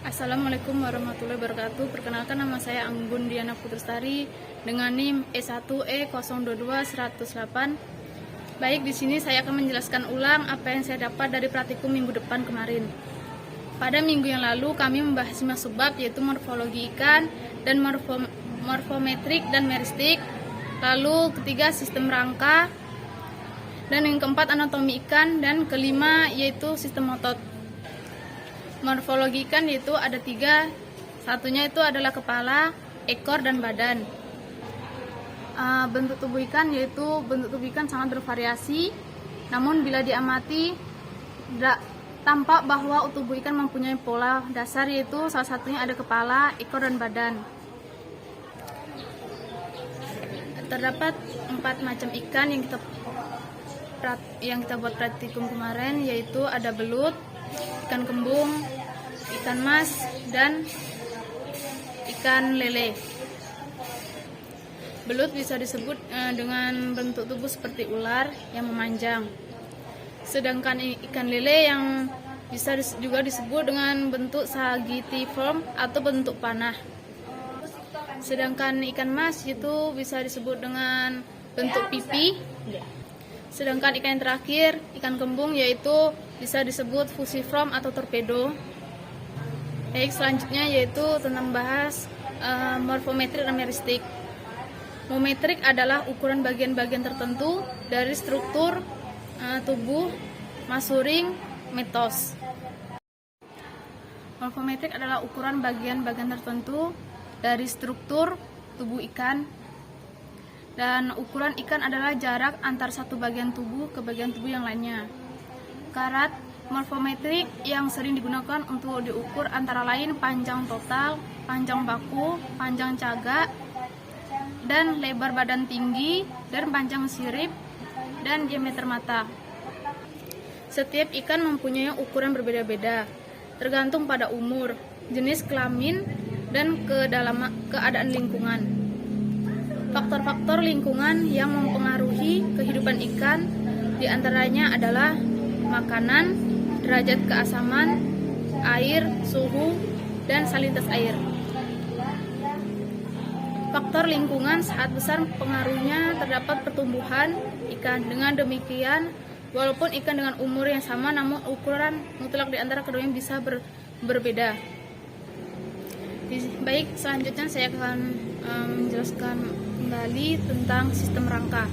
Assalamualaikum warahmatullahi wabarakatuh. Perkenalkan, nama saya Anggun Diana Putrastari dengan NIM E1E022108. Baik, di sini saya akan menjelaskan ulang apa yang saya dapat dari praktikum minggu depan kemarin. Pada minggu yang lalu kami membahas 5 subbab, yaitu morfologi ikan dan morfometrik dan meristik. Lalu ketiga sistem rangka, dan yang keempat anatomi ikan, dan kelima yaitu sistem otot. Morfologi ikan yaitu ada 3, satunya itu adalah kepala, ekor, dan badan. Bentuk tubuh ikan yaitu bentuk tubuh ikan sangat bervariasi, namun bila diamati tampak bahwa tubuh ikan mempunyai pola dasar, yaitu salah satunya ada kepala, ekor, dan badan. Terdapat 4 macam ikan yang kita buat praktikum kemarin, yaitu ada belut, ikan kembung, ikan mas, dan ikan lele. Belut bisa disebut dengan bentuk tubuh seperti ular yang memanjang. Sedangkan ikan lele yang bisa juga disebut dengan bentuk sagittiform atau bentuk panah. Sedangkan ikan mas itu bisa disebut dengan bentuk pipi. Sedangkan ikan yang terakhir, ikan kembung, yaitu bisa disebut fusiform atau torpedo. Baik, selanjutnya yaitu tentang bahas morfometrik dan meristik. Morfometrik adalah ukuran bagian-bagian tertentu dari struktur tubuh masuring metos. Morfometrik adalah ukuran bagian-bagian tertentu dari struktur tubuh ikan. Dan ukuran ikan adalah jarak antar satu bagian tubuh ke bagian tubuh yang lainnya. Karat morfometrik yang sering digunakan untuk diukur antara lain panjang total, panjang baku, panjang cagak, dan lebar badan tinggi, dan panjang sirip, dan diameter mata. Setiap ikan mempunyai ukuran berbeda-beda, tergantung pada umur, jenis kelamin, dan keadaan lingkungan. Faktor-faktor lingkungan yang mempengaruhi kehidupan ikan diantaranya adalah makanan, derajat keasaman, air, suhu, dan salinitas air. Faktor lingkungan sangat besar pengaruhnya terdapat pertumbuhan ikan. Dengan demikian, walaupun ikan dengan umur yang sama, namun ukuran mutlak di antara keduanya bisa berbeda. Baik, selanjutnya saya akan menjelaskan kembali tentang sistem rangka.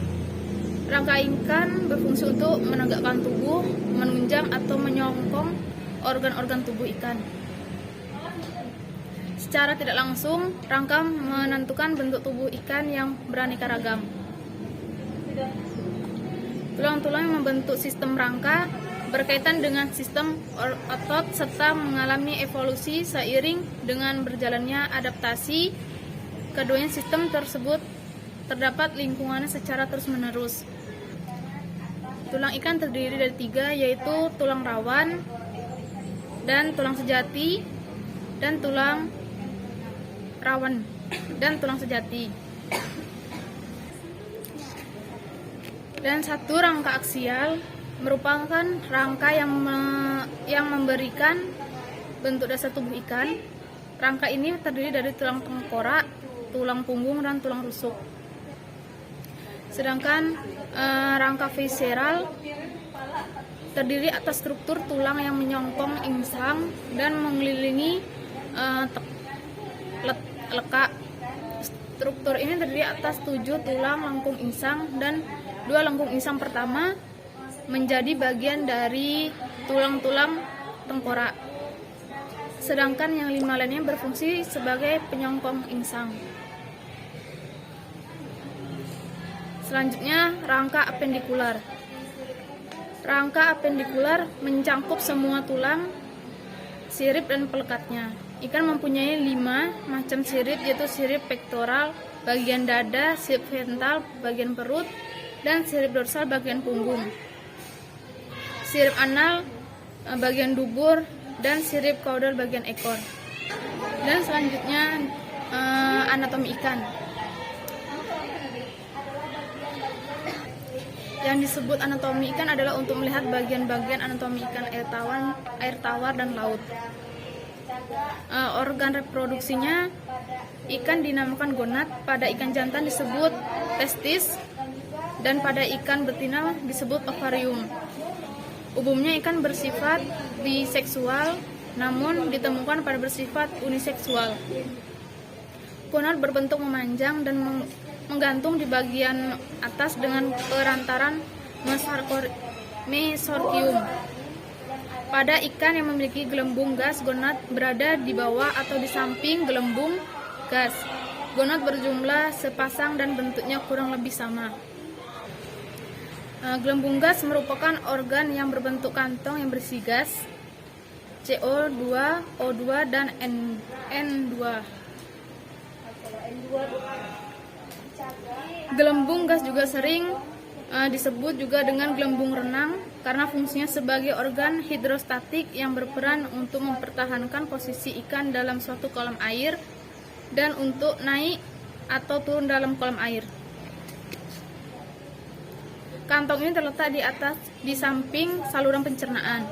Rangka ikan berfungsi untuk menegakkan tubuh, menunjang atau menyongkong organ-organ tubuh ikan. Secara tidak langsung, rangka menentukan bentuk tubuh ikan yang beraneka ragam. Tulang-tulang yang membentuk sistem rangka berkaitan dengan sistem otot serta mengalami evolusi seiring dengan berjalannya adaptasi keduanya sistem tersebut. Terdapat lingkungannya secara terus-menerus. Tulang ikan terdiri dari 3, yaitu tulang rawan, dan tulang sejati, dan tulang rawan, dan tulang sejati. Dan satu rangka aksial merupakan rangka yang memberikan bentuk dasar tubuh ikan. Rangka ini terdiri dari tulang tengkorak, tulang punggung, dan tulang rusuk. Sedangkan rangka visceral terdiri atas struktur tulang yang menyongkong insang dan mengelilingi lekak. Struktur ini terdiri atas 7 tulang lengkung insang, dan 2 lengkung insang pertama menjadi bagian dari tulang-tulang tengkorak. Sedangkan yang 5 lainnya berfungsi sebagai penyongkong insang. Selanjutnya, rangka apendikular. Rangka apendikular mencangkup semua tulang, sirip, dan pelekatnya. Ikan mempunyai 5 macam sirip, yaitu sirip pektoral bagian dada, sirip ventral bagian perut, dan sirip dorsal bagian punggung, sirip anal bagian dubur, dan sirip caudal bagian ekor. Dan selanjutnya anatomi ikan. Yang disebut anatomi ikan adalah untuk melihat bagian-bagian anatomi ikan air tawar dan laut. Organ reproduksinya ikan dinamakan gonad, pada ikan jantan disebut testis, dan pada ikan betina disebut ovarium. Umumnya ikan bersifat biseksual, namun ditemukan pada bersifat uniseksual. Gonad berbentuk memanjang dan menggantung di bagian atas dengan perantaran mesorkium. Pada ikan yang memiliki gelembung gas, gonad berada di bawah atau di samping gelembung gas. Gonad berjumlah sepasang dan bentuknya kurang lebih sama. Gelembung gas merupakan organ yang berbentuk kantong yang berisi gas CO2, O2, dan N2. Gelembung gas juga sering disebut juga dengan gelembung renang karena fungsinya sebagai organ hidrostatik yang berperan untuk mempertahankan posisi ikan dalam suatu kolam air dan untuk naik atau turun dalam kolam air. Kantong ini terletak di atas, di samping saluran pencernaan,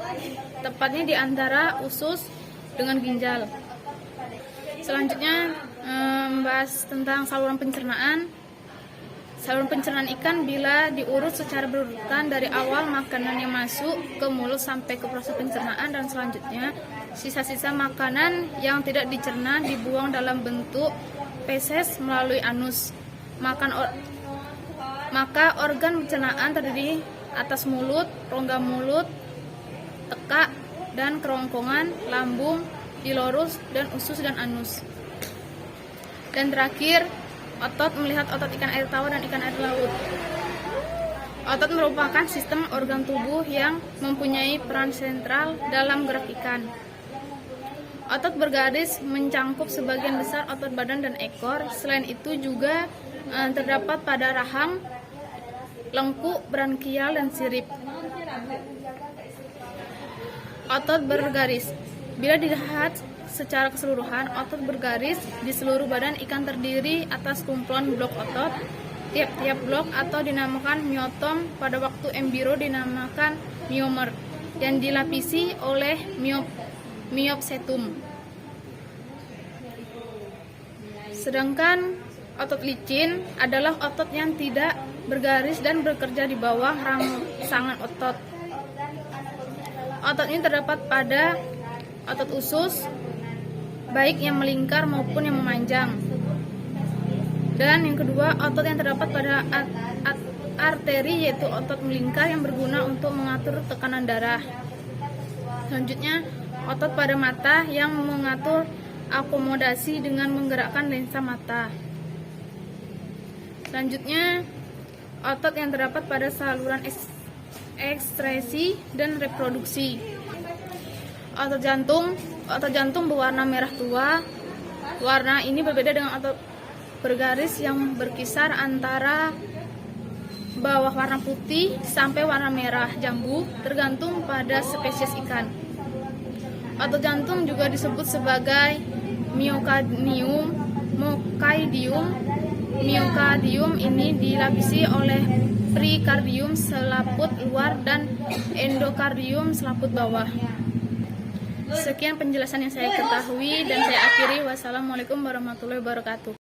tepatnya di antara usus dengan ginjal. Selanjutnya membahas tentang saluran pencernaan. Saluran pencernaan ikan bila diurut secara berurutan dari awal makanan yang masuk ke mulut sampai ke proses pencernaan, dan selanjutnya sisa-sisa makanan yang tidak dicerna dibuang dalam bentuk feses melalui anus. Maka organ pencernaan terdiri atas mulut, rongga mulut, tekak, dan kerongkongan, lambung, pilorus, dan usus dan anus. Dan terakhir, otot melihat otot ikan air tawar dan ikan air laut. Otot merupakan sistem organ tubuh yang mempunyai peran sentral dalam gerak ikan. Otot bergaris mencangkup sebagian besar otot badan dan ekor. Selain itu juga terdapat pada rahang, lengkuk, brankial, dan sirip. Otot bergaris. Bila dilihat secara keseluruhan, otot bergaris di seluruh badan ikan terdiri atas kumpulan blok otot. Tiap-tiap blok atau dinamakan myotom pada waktu embrio dinamakan myomer, yang dilapisi oleh myopsetum. Sedangkan otot licin adalah otot yang tidak bergaris dan bekerja di bawah rangsangan otot. Otot ini terdapat pada otot usus, baik yang melingkar maupun yang memanjang. Dan yang kedua, otot yang terdapat pada arteri, yaitu otot melingkar yang berguna untuk mengatur tekanan darah. Selanjutnya, otot pada mata yang mengatur akomodasi dengan menggerakkan lensa mata. Selanjutnya, otot yang terdapat pada saluran ekskresi dan reproduksi. Otot jantung berwarna merah tua. Warna ini berbeda dengan otot bergaris yang berkisar antara bawah warna putih sampai warna merah jambu, tergantung pada spesies ikan. Otot jantung juga disebut sebagai myocardium. Myocardium ini dilapisi oleh perikardium selaput luar dan endokardium selaput bawah. Sekian penjelasan yang saya ketahui dan saya akhiri. Wassalamualaikum warahmatullahi wabarakatuh.